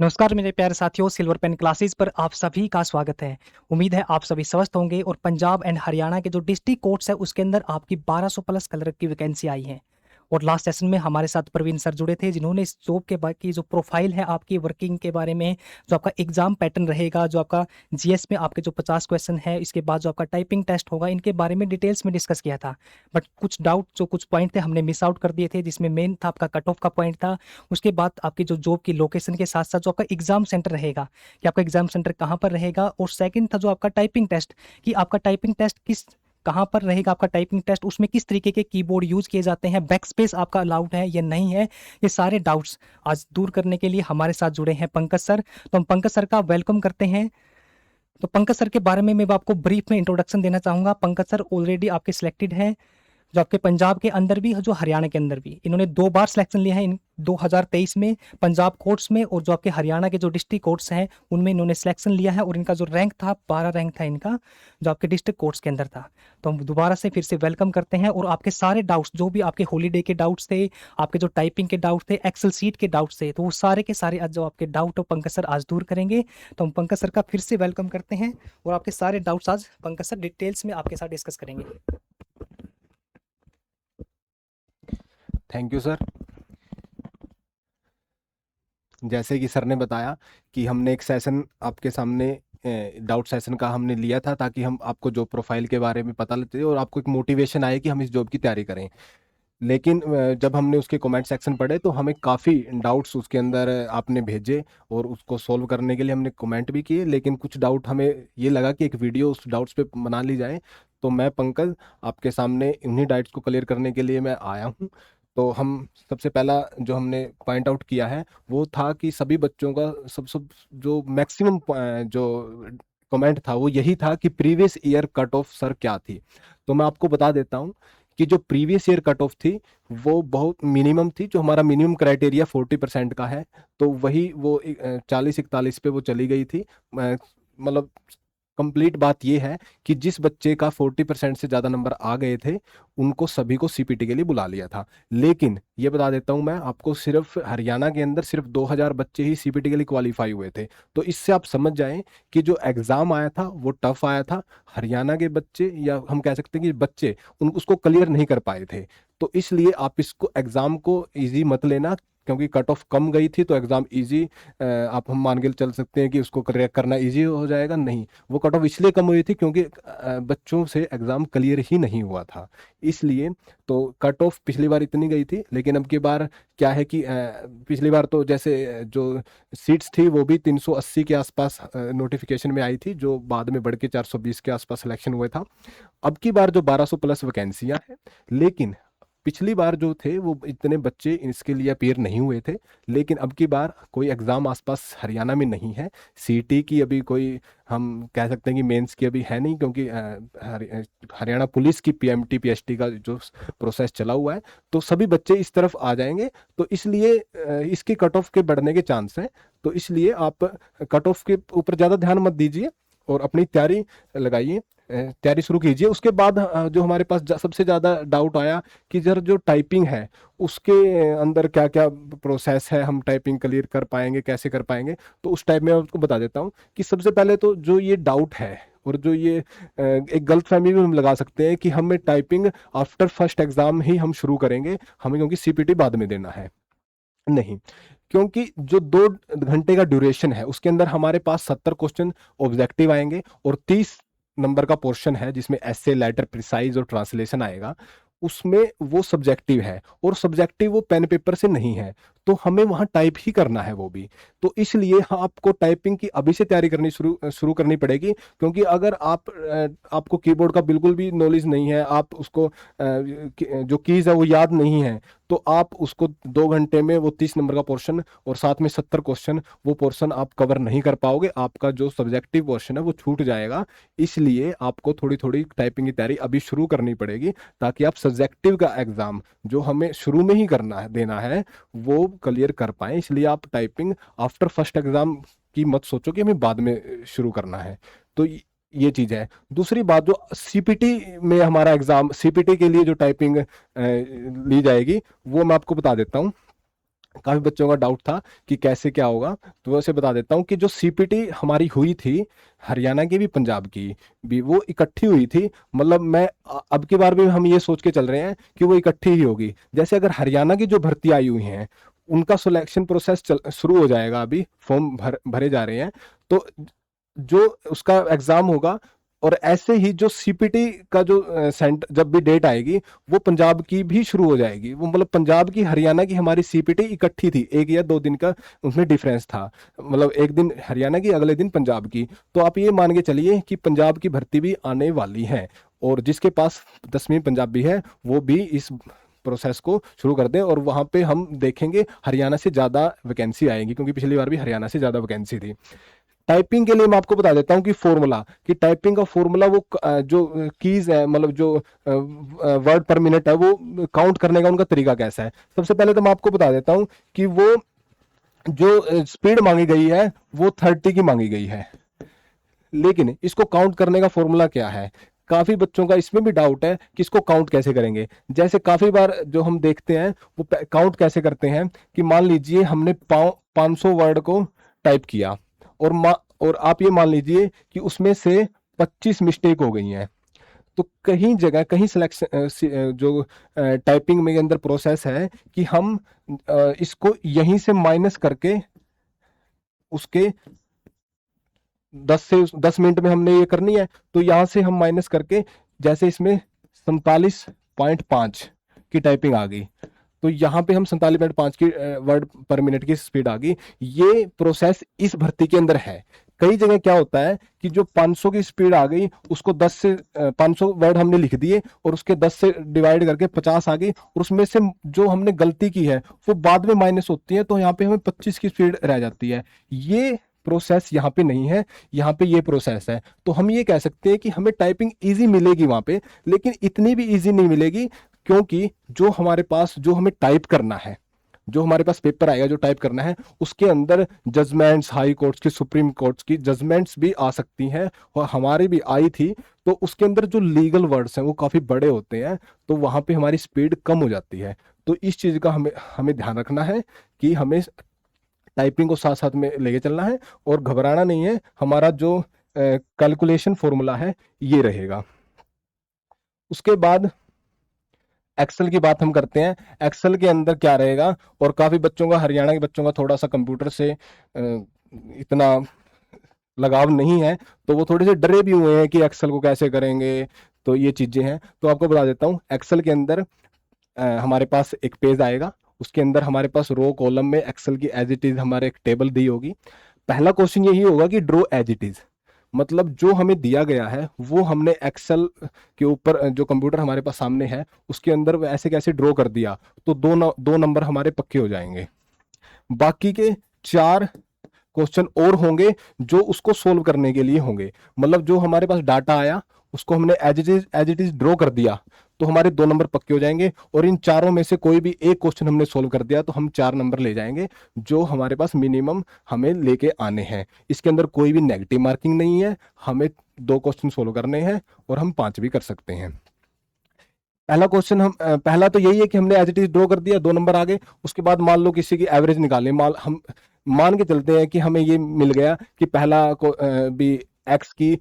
नमस्कार मेरे प्यारे साथियों, सिल्वर पेन क्लासेस पर आप सभी का स्वागत है। उम्मीद है आप सभी स्वस्थ होंगे और पंजाब एंड हरियाणा के जो डिस्ट्रिक्ट कोर्ट्स है उसके अंदर आपकी 1200 प्लस कलर की वैकेंसी आई है। और लास्ट सेशन में हमारे साथ प्रवीण सर जुड़े थे जिन्होंने इस जॉब के बाकी जो प्रोफाइल है आपकी वर्किंग के बारे में, जो आपका एग्जाम पैटर्न रहेगा, जो आपका जीएस में आपके जो 50 क्वेश्चन है, इसके बाद जो आपका टाइपिंग टेस्ट होगा, इनके बारे में डिटेल्स में डिस्कस किया था। बट कुछ डाउट जो कुछ पॉइंट थे हमने मिस आउट कर दिए थे, जिसमें मेन था आपका कट ऑफ का पॉइंट था। उसके बाद आपकी जो जॉब की लोकेशन के साथ साथ जो आपका एग्जाम सेंटर रहेगा कि आपका एग्जाम सेंटर कहाँ पर रहेगा, और सेकंड था जो आपका टाइपिंग टेस्ट कि आपका टाइपिंग टेस्ट किस कहाँ पर रहेगा, आपका टाइपिंग टेस्ट उसमें किस तरीके के कीबोर्ड यूज किए जाते हैं, बैक स्पेस आपका अलाउड है या नहीं है। ये सारे डाउट्स आज दूर करने के लिए हमारे साथ जुड़े हैं पंकज सर। तो हम पंकज सर का वेलकम करते हैं। तो पंकज सर के बारे में मैं आपको ब्रीफ में इंट्रोडक्शन देना चाहूंगा। पंकज सर ऑलरेडी आपके सिलेक्टेड हैं, जो आपके पंजाब के अंदर भी जो हरियाणा के अंदर भी। इन्होंने 2 बार सिलेक्शन लिया है, इन 2023 में पंजाब कोर्ट्स में, और जो आपके हरियाणा के जो डिस्ट्रिक्ट कोर्ट्स हैं उनमें इन्होंने सिलेक्शन लिया है। और इनका जो रैंक था 12 रैंक था इनका, जो आपके डिस्ट्रिक्ट कोर्ट्स के अंदर था। तो हम दोबारा से फिर से वेलकम करते हैं, और आपके सारे डाउट्स जो भी आपके हॉलीडे के डाउट्स थे, आपके जो टाइपिंग के डाउट थे, एक्सेल सीट के डाउट्स थे, तो वो सारे के सारे आज जो आपके डाउट हो पंकज सर आज दूर करेंगे। तो हम पंकज सर का फिर से वेलकम करते हैं, और आपके सारे डाउट्स आज पंकज सर डिटेल्स में आपके साथ डिस्कस करेंगे। Thank you sir. जैसे कि सर ने बताया कि हमने एक सेशन आपके सामने डाउट सेशन का हमने लिया था, ताकि हम आपको जॉब प्रोफाइल के बारे में पता लेते और आपको एक मोटिवेशन आए कि हम इस जॉब की तैयारी करें। लेकिन जब हमने उसके कमेंट सेक्शन पढ़े तो हमें काफ़ी डाउट्स उसके अंदर आपने भेजे, और उसको सॉल्व करने के लिए हमने कमेंट भी किए। लेकिन कुछ डाउट हमें ये लगा कि एक वीडियो उस डाउट्स पे बना ली जाए। तो मैं पंकज आपके सामने इन्हीं डाउट्स को क्लियर करने के लिए मैं आया हूँ। तो हम सबसे पहला जो हमने पॉइंट आउट किया है वो था कि सभी बच्चों का सब सब जो मैक्सिमम जो कमेंट था वो यही था कि previous year cut off sir क्या थी। तो मैं आपको बता देता हूँ कि जो प्रीवियस ईयर कट ऑफ थी वो बहुत मिनिमम थी। जो हमारा मिनिमम क्राइटेरिया 40% का है, तो वही वो 40-41 पे वो चली गई थी। मतलब कंप्लीट बात ये है कि जिस बच्चे का 40% से ज़्यादा नंबर आ गए थे उनको सभी को सीपीटी के लिए बुला लिया था। लेकिन ये बता देता हूँ मैं आपको, सिर्फ हरियाणा के अंदर सिर्फ 2000 बच्चे ही सीपीटी के लिए क्वालिफाई हुए थे। तो इससे आप समझ जाएं कि जो एग्ज़ाम आया था वो टफ आया था। हरियाणा के बच्चे, या हम कह सकते हैं कि बच्चे उन उसको क्लियर नहीं कर पाए थे। तो इसलिए आप इसको एग्ज़ाम को ईजी मत लेना, क्योंकि कट ऑफ कम गई थी तो एग्ज़ाम ईजी आप हम मान के चल सकते हैं कि उसको क्रैक करना ईजी हो जाएगा। नहीं, वो कट ऑफ इसलिए कम हुई थी क्योंकि बच्चों से एग्ज़ाम क्लियर ही नहीं हुआ था, इसलिए। तो कट ऑफ पिछली बार इतनी गई थी, लेकिन अब की बार क्या है कि पिछली बार तो जैसे जो सीट्स थी वो भी 380 के आसपास नोटिफिकेशन में आई थी, जो बाद में बढ़ के 420 के आसपास सिलेक्शन हुए था। अब की बार जो 1200 प्लस वैकेंसियां हैं, लेकिन पिछली बार जो थे वो इतने बच्चे इसके लिए अपीयर नहीं हुए थे। लेकिन अब की बार कोई एग्ज़ाम आसपास हरियाणा में नहीं है। सीटी की अभी कोई, हम कह सकते हैं कि मेंस की अभी है नहीं, क्योंकि हरियाणा पुलिस की पीएमटी पीएचटी का जो प्रोसेस चला हुआ है, तो सभी बच्चे इस तरफ आ जाएंगे। तो इसलिए इसकी कट ऑफ के बढ़ने के चांस हैं। तो इसलिए आप कट ऑफ के ऊपर ज़्यादा ध्यान मत दीजिए और अपनी तैयारी लगाइए, तैयारी शुरू कीजिए। उसके बाद जो हमारे पास सबसे ज़्यादा डाउट आया कि जर जो टाइपिंग है उसके अंदर क्या क्या प्रोसेस है, हम टाइपिंग क्लियर कर पाएंगे, कैसे कर पाएंगे। तो उस टाइप में मैं आपको बता देता हूँ कि सबसे पहले तो जो ये डाउट है, और जो ये एक गलतफहमी भी हम लगा सकते हैं कि हमें टाइपिंग आफ्टर फर्स्ट एग्जाम ही हम शुरू करेंगे, हमें क्योंकि सीपीटी बाद में देना है। नहीं, क्योंकि जो 2 घंटे का ड्यूरेशन है उसके अंदर हमारे पास 70 क्वेश्चन ऑब्जेक्टिव आएंगे, और 30 नंबर का पोर्शन है जिसमें एसे, लेटर, प्रिसाइज और ट्रांसलेशन आएगा। उसमें वो सब्जेक्टिव है, और सब्जेक्टिव वो पेन पेपर से नहीं है, तो हमें वहां टाइप ही करना है वो भी। तो इसलिए हाँ, आपको टाइपिंग की अभी से तैयारी करनी शुरू शुरू करनी पड़ेगी। क्योंकि अगर आपको कीबोर्ड का बिल्कुल भी नॉलेज नहीं है, आप उसको जो कीज है वो याद नहीं है, तो आप उसको 2 घंटे में वो 30 नंबर का पोर्शन और साथ में 70 क्वेश्चन, वो पोर्शन आप कवर नहीं कर पाओगे। आपका जो सब्जेक्टिव पोर्शन है वो छूट जाएगा। इसलिए आपको थोड़ी थोड़ी टाइपिंग की तैयारी अभी शुरू करनी पड़ेगी, ताकि आप सब्जेक्टिव का एग्जाम जो हमें शुरू में ही करना है, देना है, वो क्लियर कर पाए। इसलिए आप टाइपिंग आफ्टर फर्स्ट एग्जाम की मत सोचो कि हमें बाद में शुरू करना है। तो ये चीज है। दूसरी बात, जो सीपीटी में हमारा एग्जाम, सीपीटी के लिए जो टाइपिंग ली जाएगी वो मैं आपको बता देता हूँ। काफी बच्चों का डाउट था कि कैसे क्या होगा। तो वैसे बता देता हूँ कि जो सीपीटी हमारी हुई थी हरियाणा की भी पंजाब की भी, वो इकट्ठी हुई थी। मतलब मैं अब की बार भी हम ये सोच के चल रहे हैं कि वो इकट्ठी ही होगी। जैसे अगर हरियाणा की जो भर्ती आई हुई हैं उनका सिलेक्शन प्रोसेस शुरू हो जाएगा, अभी फॉर्म भरे जा रहे हैं, तो जो उसका एग्जाम होगा, और ऐसे ही जो सीपीटी का जो सेंटर जब भी डेट आएगी वो पंजाब की भी शुरू हो जाएगी। वो मतलब पंजाब की हरियाणा की हमारी सीपीटी इकट्ठी थी, 1 या 2 दिन का उसमें डिफरेंस था। मतलब एक दिन हरियाणा की, अगले दिन पंजाब की। तो आप ये मान के चलिए कि पंजाब की भर्ती भी आने वाली है, और जिसके पास 10वीं पंजाबी है वो भी इस प्रोसेस को शुरू कर दें, और वहां पे हम देखेंगे हरियाणा से ज्यादा वैकेंसी आएगी, क्योंकि पिछली बार भी हरियाणा से ज्यादा वैकेंसी थी। टाइपिंग के लिए मैं आपको बता देता हूँ कि फॉर्मूला, कि टाइपिंग का फॉर्मूला वो जो कीज है, मतलब जो वर्ड पर मिनट है, वो काउंट करने का उनका तरीका कैसा है। सबसे पहले तो मैं आपको बता देता हूँ कि वो जो स्पीड मांगी गई है वो 30 की मांगी गई है, लेकिन इसको काउंट करने का फॉर्मूला क्या है। काफी बच्चों का इसमें भी डाउट है कि इसको काउंट कैसे करेंगे। जैसे काफी बार जो हम देखते हैं वो काउंट कैसे करते हैं कि मान लीजिए हमने 500 वर्ड को टाइप किया, और और आप ये मान लीजिए कि उसमें से 25 मिस्टेक हो गई हैं। तो कहीं जगह कहीं सिलेक्शन जो टाइपिंग में अंदर प्रोसेस है कि हम इसको यहीं से माइनस करके उसके 10 मिनट में हमने ये करनी है, तो यहां से हम माइनस करके, जैसे इसमें 47.5 की टाइपिंग आ गई, तो यहाँ पे हम 47.5 की वर्ड पर मिनट की स्पीड आ गई। ये प्रोसेस इस भर्ती के अंदर है। कई जगह क्या होता है कि जो 500 की स्पीड आ गई उसको 10 से 500 वर्ड हमने लिख दिए, और उसके 10 से डिवाइड करके 50 आ गई, और उसमें से जो हमने गलती की है वो बाद में माइनस होती है, तो यहाँ पे हमें 25 की स्पीड रह जाती है। ये प्रोसेस यहाँ पे नहीं है, यहाँ पे ये प्रोसेस है। तो हम ये कह सकते हैं कि हमें टाइपिंग इजी मिलेगी वहां पे, लेकिन इतनी भी इजी नहीं मिलेगी, क्योंकि जो हमारे पास जो हमें टाइप करना है, जो हमारे पास पेपर आएगा जो टाइप करना है, उसके अंदर जजमेंट्स, हाई कोर्ट्स की, सुप्रीम कोर्ट्स की जजमेंट्स भी आ सकती हैं, और हमारी भी आई थी। तो उसके अंदर जो लीगल वर्ड्स हैं वो काफी बड़े होते हैं, तो वहां पे हमारी स्पीड कम हो जाती है। तो इस चीज का हमें हमें ध्यान रखना है कि हमें टाइपिंग को साथ साथ में लेके चलना है, और घबराना नहीं है। हमारा जो कैलकुलेशन फॉर्मूला है ये रहेगा। उसके बाद एक्सेल की बात हम करते हैं। एक्सेल के अंदर क्या रहेगा, और काफी बच्चों का, हरियाणा के बच्चों का थोड़ा सा कंप्यूटर से इतना लगाव नहीं है, तो वो थोड़े से डरे भी हुए हैं कि एक्सेल को कैसे करेंगे। तो ये चीजें हैं, तो आपको बता देता हूँ। एक्सेल के अंदर हमारे पास एक पेज आएगा, उसके अंदर हमारे पास रो कॉलम में एक्सेल की एज इट इज हमारे एक टेबल दी होगी। पहला क्वेश्चन यही होगा कि ड्रॉ एज इट इज, मतलब जो हमें दिया गया है वो हमने एक्सेल के ऊपर, जो कंप्यूटर हमारे पास सामने है उसके अंदर ऐसे कैसे ड्रॉ कर दिया, तो दो नंबर हमारे पक्के हो जाएंगे। बाकी के 4 क्वेश्चन और होंगे जो उसको सोल्व करने के लिए होंगे। मतलब जो हमारे पास डाटा आया उसको हमने एज इट इज ड्रॉ कर दिया, तो हमारे 2 नंबर पक्के हो जाएंगे, और इन चारों में से कोई भी एक क्वेश्चन हमने सोल्व कर दिया तो हम 4 नंबर ले जाएंगे, जो हमारे पास मिनिमम हमें लेके आने हैं। इसके अंदर कोई भी नेगेटिव मार्किंग नहीं है, हमें 2 क्वेश्चन सोल्व करने हैं, और हम 5 भी कर सकते हैं। पहला क्वेश्चन हम पहला तो यही है कि हमने एज इट इज ड्रॉ कर दिया, 2 नंबर आ गए। उसके बाद मान लो किसी की एवरेज निकालें, हम मान के चलते हैं कि हमें ये मिल गया कि पहला को भी एक्स की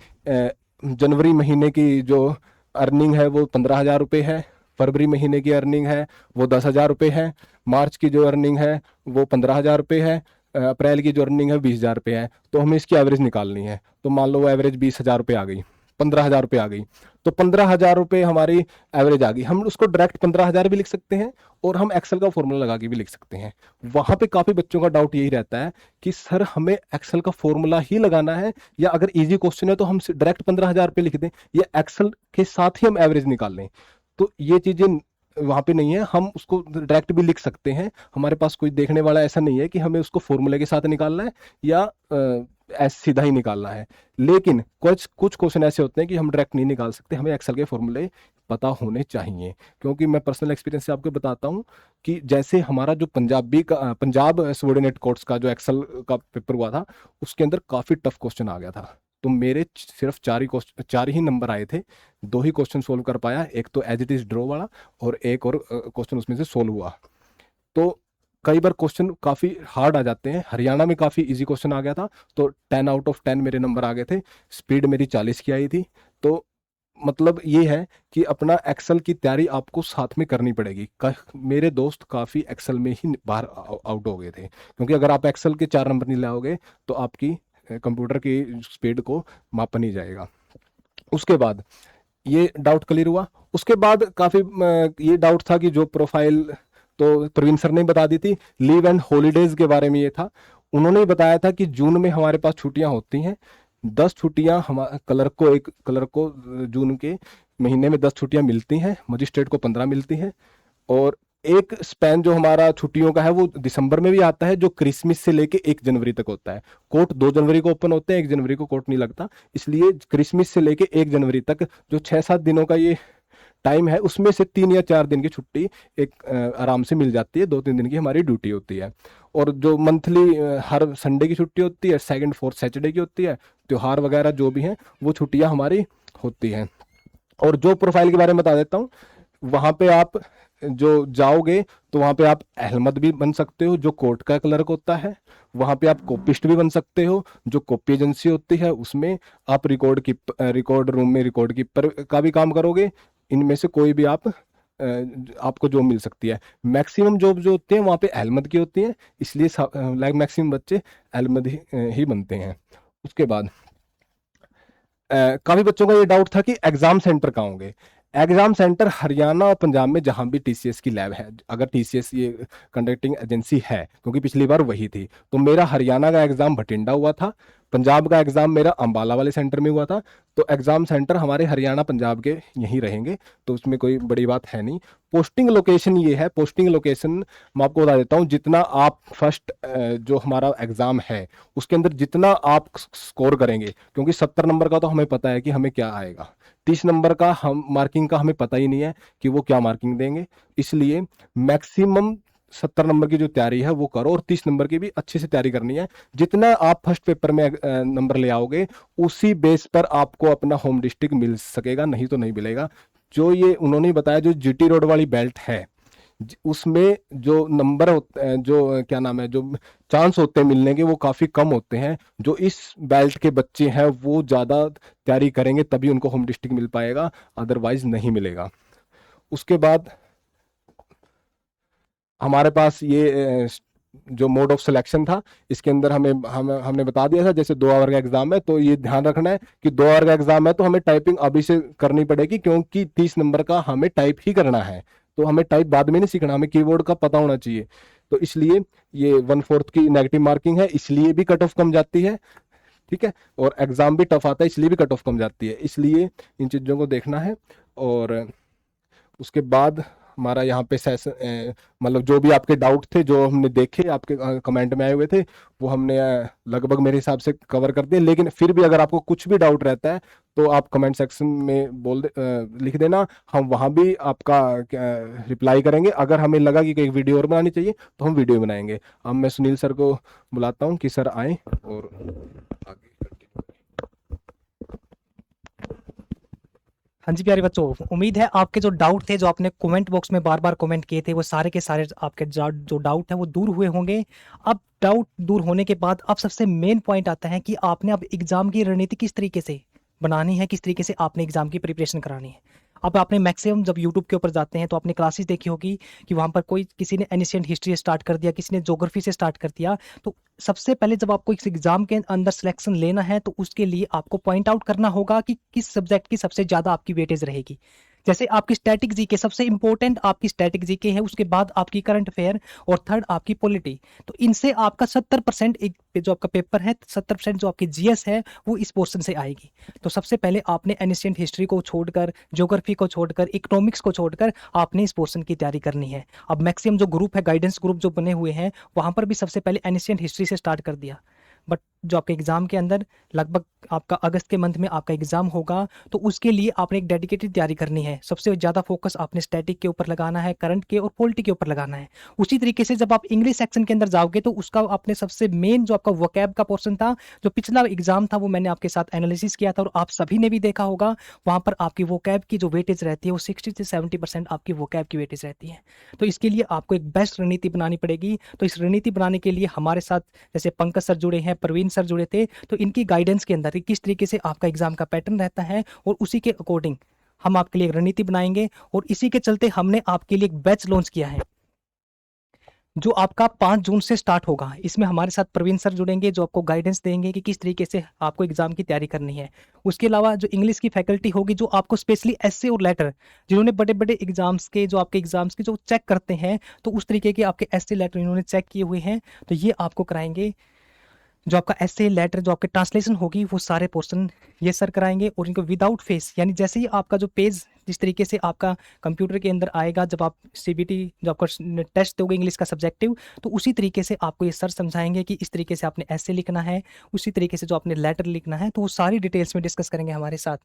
जनवरी महीने की जो अर्निंग है वो 15,000 रुपये है, फरवरी महीने की अर्निंग है वो 10,000 रुपये है, मार्च की जो अर्निंग है वो 15,000 रुपये है, अप्रैल की जो अर्निंग है 20,000 रुपये है। तो हमें इसकी एवरेज निकालनी है, तो मान लो वो एवरेज 20,000 रुपये आ गई, 15,000 रुपये आ गई, तो 15,000 रुपये हमारी एवरेज आ गई। हम उसको डायरेक्ट 15,000 भी लिख सकते हैं, और हम एक्सेल का फॉर्मूला लगा के भी लिख सकते हैं। वहां पे काफी बच्चों का डाउट यही रहता है कि सर हमें एक्सेल का फॉर्मूला ही लगाना है, या अगर इजी क्वेश्चन है तो हम डायरेक्ट 15,000 रुपये लिख दें, या एक्सेल के साथ ही हम एवरेज निकाल लें। तो ये चीजें वहां पे नहीं है, हम उसको डायरेक्ट भी लिख सकते हैं। हमारे पास कोई देखने वाला ऐसा नहीं है कि हमें उसको फॉर्मूले के साथ निकालना है या ऐसे सीधा ही निकालना है। लेकिन कुछ कुछ क्वेश्चन ऐसे होते हैं कि हम डायरेक्ट नहीं निकाल सकते, हमें एक्सेल के फॉर्मूले पता होने चाहिए। क्योंकि मैं पर्सनल एक्सपीरियंस से आपको बताता हूँ कि जैसे हमारा जो पंजाब सबॉर्डिनेट कोर्ट्स का जो एक्सेल का पेपर हुआ था, उसके अंदर काफी टफ क्वेश्चन आ गया था। तो मेरे सिर्फ 4 ही नंबर आए थे, 2 ही क्वेश्चन सोल्व कर पाया, एक तो एज इट इज ड्रॉ वाला, और एक और क्वेश्चन उसमें से सोल्व हुआ। तो कई बार क्वेश्चन काफ़ी हार्ड आ जाते हैं। हरियाणा में काफ़ी इजी क्वेश्चन आ गया था, तो 10 आउट ऑफ 10 मेरे नंबर आ गए थे। स्पीड मेरी 40 की आई थी। तो मतलब ये है कि अपना एक्सेल की तैयारी आपको साथ में करनी पड़ेगी। मेरे दोस्त काफ़ी एक्सेल में ही बाहर आउट हो गए थे, क्योंकि अगर आप एक्सेल के 4 नंबर नहीं लाओगे तो आपकी कंप्यूटर की स्पीड को मापा नहीं जाएगा। उसके बाद ये डाउट क्लियर हुआ। उसके बाद काफ़ी ये डाउट था कि जो प्रोफाइल तो प्रवीण सर ने बता दी थी। लीव एंड हॉलीडेज के बारे में ये था, उन्होंने बताया था कि जून में हमारे पास छुट्टियां होती हैं, 10 छुट्टियां हम क्लर्क को जून के महीने में 10 छुट्टियां मिलती हैं, मजिस्ट्रेट को 15 मिलती हैं। और एक स्पैन जो हमारा छुट्टियों का है वो दिसंबर में भी आता है, जो क्रिसमस से लेके 1 जनवरी तक होता है। कोर्ट 2 जनवरी को ओपन होते हैं, 1 जनवरी को कोर्ट नहीं लगता, इसलिए क्रिसमस से लेके 1 जनवरी तक जो 6-7 दिनों का ये टाइम है, उसमें से 3 या 4 दिन की छुट्टी एक आराम से मिल जाती है। 2-3 दिन की हमारी ड्यूटी होती है। और जो मंथली हर संडे की छुट्टी होती है, 2nd 4th सैटरडे की होती है, त्योहार वगैरह जो भी हैं वो छुट्टियां हमारी होती हैं। और जो प्रोफाइल के बारे में बता देता हूँ, वहाँ पे आप जो जाओगे तो वहाँ पे आप अहमद भी बन सकते हो, जो कोर्ट का क्लर्क होता है। वहाँ पे आप कॉपिस्ट भी बन सकते हो, जो कॉपी एजेंसी होती है उसमें आप रिकॉर्ड रूम में रिकॉर्ड कीपर का भी काम करोगे। इनमें से कोई भी आपको जॉब मिल सकती है। मैक्सिमम जॉब जो होती है वहाँ पे अहमद की होती है, इसलिए मैक्सिमम बच्चे अहमद ही बनते हैं। उसके बाद काफी बच्चों का ये डाउट था कि एग्जाम सेंटर कहाँ होंगे। एग्जाम सेंटर हरियाणा और पंजाब में जहां भी टीसीएस की लैब है, अगर टीसीएस ये कंडक्टिंग एजेंसी है, क्योंकि पिछली बार वही थी, तो मेरा हरियाणा का एग्जाम भटिंडा हुआ था, पंजाब का एग्जाम मेरा अंबाला वाले सेंटर में हुआ था। तो एग्जाम सेंटर हमारे हरियाणा पंजाब के यहीं रहेंगे, तो उसमें कोई बड़ी बात है नहीं। पोस्टिंग लोकेशन ये है, पोस्टिंग लोकेशन मैं आपको बता देता हूँ। जितना आप फर्स्ट जो हमारा एग्जाम है उसके अंदर जितना आप स्कोर करेंगे, क्योंकि 70 नंबर का तो हमें पता है कि हमें क्या आएगा, 30 नंबर का हम मार्किंग का हमें पता ही नहीं है कि वो क्या मार्किंग देंगे, इसलिए मैक्सिमम 70 नंबर की जो तैयारी है वो करो, और 30 नंबर की भी अच्छे से तैयारी करनी है। जितना आप फर्स्ट पेपर में नंबर ले आओगे उसी बेस पर आपको अपना होम डिस्ट्रिक्ट मिल सकेगा, नहीं तो नहीं मिलेगा। जो ये उन्होंने बताया, जो जीटी रोड वाली बेल्ट है उसमें जो नंबर होते हैं, जो क्या नाम है, जो चांस होते हैं मिलने के, वो काफी कम होते हैं। जो इस बेल्ट के बच्चे हैं वो ज्यादा तैयारी करेंगे तभी उनको होम डिस्ट्रिक्ट मिल पाएगा, अदरवाइज नहीं मिलेगा। उसके बाद हमारे पास ये जो मोड ऑफ सिलेक्शन था, इसके अंदर हमने बता दिया था, जैसे 2 आवर का एग्जाम है तो ये ध्यान रखना है कि 2 आवर का एग्जाम है तो हमें टाइपिंग अभी से करनी पड़ेगी, क्योंकि 30 नंबर का हमें टाइप ही करना है। तो हमें टाइप बाद में नहीं सीखना, हमें कीबोर्ड का पता होना चाहिए। तो इसलिए ये 1/4 की नेगेटिव मार्किंग है, इसलिए भी कट ऑफ कम जाती है, ठीक है। और एग्जाम भी टफ आता है, इसलिए भी कट ऑफ कम जाती है, इसलिए इन चीज़ों को देखना है। और उसके बाद हमारा यहाँ पे सेशन, मतलब जो भी आपके डाउट थे, जो हमने देखे आपके कमेंट में आए हुए थे, वो हमने लगभग मेरे हिसाब से कवर कर दिए। लेकिन फिर भी अगर आपको कुछ भी डाउट रहता है तो आप कमेंट सेक्शन में लिख देना, हम वहाँ भी आपका रिप्लाई करेंगे। अगर हमें लगा कि एक वीडियो और बनानी चाहिए तो हम वीडियो बनाएंगे। अब मैं सुनील सर को बुलाता हूँ कि सर आए और आगे। हाँ जी प्यारे बच्चों, उम्मीद है आपके जो डाउट थे, जो आपने कमेंट बॉक्स में बार बार कमेंट किए थे, वो सारे के सारे आपके जो डाउट है वो दूर हुए होंगे। अब डाउट दूर होने के बाद अब सबसे मेन पॉइंट आता है कि आपने अब एग्जाम की रणनीति किस तरीके से बनानी है, किस तरीके से आपने एग्जाम की प्रिपरेशन करानी है। अब आपने मैक्सिमम जब यूट्यूब के ऊपर जाते हैं तो आपने क्लासेस देखी होगी कि वहाँ पर कोई किसी ने एनिशिएंट हिस्ट्री से स्टार्ट कर दिया, किसी ने ज्योग्राफी से स्टार्ट कर दिया। तो सबसे पहले जब आपको इस एग्जाम के अंदर सिलेक्शन लेना है तो उसके लिए आपको पॉइंट आउट करना होगा कि किस सब्जेक्ट की सबसे ज़्यादा आपकी वेटेज रहेगी। जैसे आपकी स्टैटिक जीके सबसे इंपॉर्टेंट आपकी स्टैटिक जीके है, उसके बाद आपकी करंट अफेयर और थर्ड आपकी पॉलिटी। तो इनसे आपका 70% एक जो आपका पेपर है, 70% जो आपकी जीएस है वो इस पोर्शन से आएगी। तो सबसे पहले आपने एनिशिएंट हिस्ट्री को छोड़कर, ज्योग्राफी को छोड़कर, इकोनॉमिक्स को छोड़कर आपने इस पोर्शन की तैयारी करनी है। अब मैक्सिमम जो ग्रुप है, गाइडेंस ग्रुप जो बने हुए हैं, वहां पर भी सबसे पहले एनिशिएंट हिस्ट्री से स्टार्ट कर दिया, बट जो आपके एग्ज़ाम के अंदर लगभग आपका अगस्त के मंथ में आपका एग्ज़ाम होगा, तो उसके लिए आपने एक डेडिकेटेड तैयारी करनी है। सबसे ज़्यादा फोकस आपने स्टैटिक के ऊपर लगाना है, करंट के और पॉलिटी के ऊपर लगाना है। उसी तरीके से जब आप इंग्लिश सेक्शन के अंदर जाओगे तो उसका आपने सबसे मेन जो आपका वोकैब का पोर्शन था, जो पिछला एग्ज़ाम था वो मैंने आपके साथ एनालिसिस किया था और आप सभी ने भी देखा होगा, वहाँ पर आपकी वोकैब की जो वेटेज रहती है वो 60 से 70% आपकी वोकैब की वेटेज रहती है। तो इसके लिए आपको एक बेस्ट रणनीति बनानी पड़ेगी। तो इस रणनीति बनाने के लिए हमारे साथ जैसे पंकज सर जुड़े हैं, प्रवीण सर जुड़े थे, तो इनकी गाइडेंस के अंदर किस तरीके से आपका एग्जाम का पैटर्न रहता है और उसी के अकॉर्डिंग हम आपके लिए एक रणनीति बनाएंगे और इसी के चलते हमने आपके लिए एक बैच लॉन्च किया है जो आपका 5 जून से स्टार्ट होगा। इसमें हमारे साथ प्रवीण सर जुड़ेंगे जो आपको गाइडेंस देंगे कि किस तरीके से आपको एग्जाम की तैयारी करनी है। उसके अलावा जो इंग्लिश की फैकल्टी होगी जो आपको स्पेशली एस्से और लेटर, जिन्होंने बड़े बड़े एग्जाम्स के जो आपके एग्जाम्स के जो चेक करते हैं, तो उस तरीके के आपके एस्से लेटर इन्होंने चेक किए हुए हैं, तो ये आपको कराएंगे। जो आपका एस्से लेटर जो आपके ट्रांसलेशन होगी वो सारे पोर्शन ये सर कराएंगे और इनको विदाउट फेस, यानी जैसे ही आपका जो पेज जिस तरीके से आपका कंप्यूटर के अंदर आएगा जब आप सीबीटी जो आपका टेस्ट दोगे इंग्लिश का सब्जेक्टिव, तो उसी तरीके से आपको ये सर समझाएंगे कि इस तरीके से आपने एस्से लिखना है, उसी तरीके से जो आपने लेटर लिखना है, तो वो सारी डिटेल्स में डिस्कस करेंगे हमारे साथ।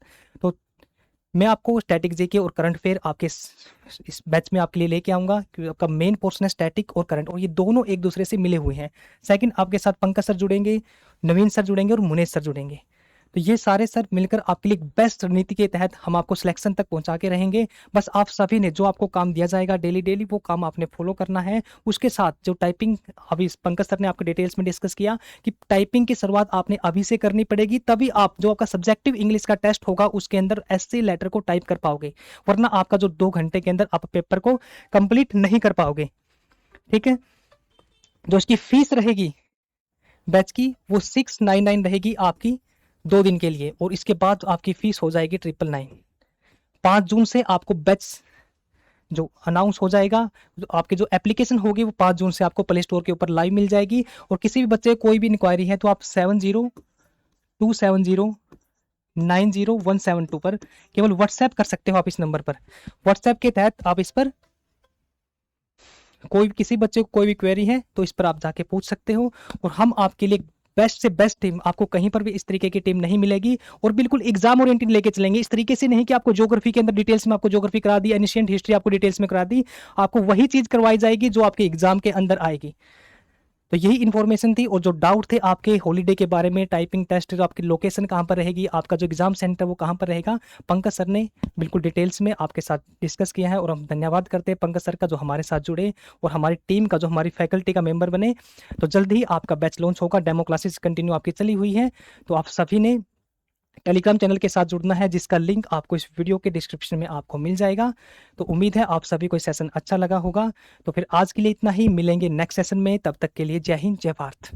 तो मैं आपको स्टैटिक जीके और करंट अफेयर आपके इस बैच में आपके लिए लेके आऊँगा, क्योंकि आपका मेन पोर्शन है स्टैटिक और करंट और ये दोनों एक दूसरे से मिले हुए हैं। सेकंड आपके साथ पंकज सर जुड़ेंगे, नवीन सर जुड़ेंगे और मुनेश सर जुड़ेंगे। तो ये सारे सर मिलकर आपके लिए बेस्ट रणनीति के तहत हम आपको सिलेक्शन तक पहुंचा के रहेंगे। बस आप सभी ने जो आपको काम दिया जाएगा डेली वो काम आपने फॉलो करना है। उसके साथ जो टाइपिंग अभी पंकज सर ने आपको डिटेल्स में डिस्कस किया कि टाइपिंग की शुरुआत आपने अभी से करनी पड़ेगी, तभी आप जो आपका सब्जेक्टिव इंग्लिश का टेस्ट होगा उसके अंदर एस्से लेटर को टाइप कर पाओगे, वरना आपका जो 2 घंटे के अंदर आप पेपर को कंप्लीट नहीं कर पाओगे। ठीक है। जो इसकी फीस रहेगी बैच की वो 699 रहेगी आपकी 2 दिन के लिए और इसके बाद आपकी फीस हो जाएगी 999। 5 जून से आपको बैच जो अनाउंस हो जाएगा, जो आपकी जो एप्लीकेशन होगी वो 5 जून से आपको प्ले स्टोर के ऊपर लाइव मिल जाएगी। और किसी भी बच्चे कोई भी इंक्वायरी है तो आप 7027090172 पर केवल व्हाट्सएप कर सकते हो। आप इस नंबर पर व्हाट्सएप के तहत आप इस पर कोई किसी बच्चे को कोई भी क्वेरी है तो इस पर आप जाके पूछ सकते हो और हम आपके लिए बेस्ट से बेस्ट टीम, आपको कहीं पर भी इस तरीके की टीम नहीं मिलेगी और बिल्कुल एग्जाम ओरिएंटेड लेके चलेंगे। इस तरीके से नहीं कि आपको ज्योग्राफी के अंदर डिटेल्स में आपको ज्योग्राफी करा दी, एनिशिएंट हिस्ट्री आपको डिटेल्स में करा दी, आपको वही चीज करवाई जाएगी जो आपके एग्जाम के अंदर आएगी। तो यही इन्फॉर्मेशन थी और जो डाउट थे आपके हॉलीडे के बारे में, टाइपिंग टेस्ट, जो आपकी लोकेशन कहाँ पर रहेगी, आपका जो एग्जाम सेंटर वो कहाँ पर रहेगा, पंकज सर ने बिल्कुल डिटेल्स में आपके साथ डिस्कस किया है और हम धन्यवाद करते हैं पंकज सर का जो हमारे साथ जुड़े और हमारी टीम का जो हमारी फैकल्टी का मेंबर बने। तो जल्द ही आपका बैच लॉन्च होगा, डेमो क्लासेस कंटिन्यू आपकी चली हुई है, तो आप सभी ने टेलीग्राम चैनल के साथ जुड़ना है जिसका लिंक आपको इस वीडियो के डिस्क्रिप्शन में आपको मिल जाएगा। तो उम्मीद है आप सभी को सेशन अच्छा लगा होगा। तो फिर आज के लिए इतना ही, मिलेंगे नेक्स्ट सेशन में, तब तक के लिए जय हिंद जय भारत।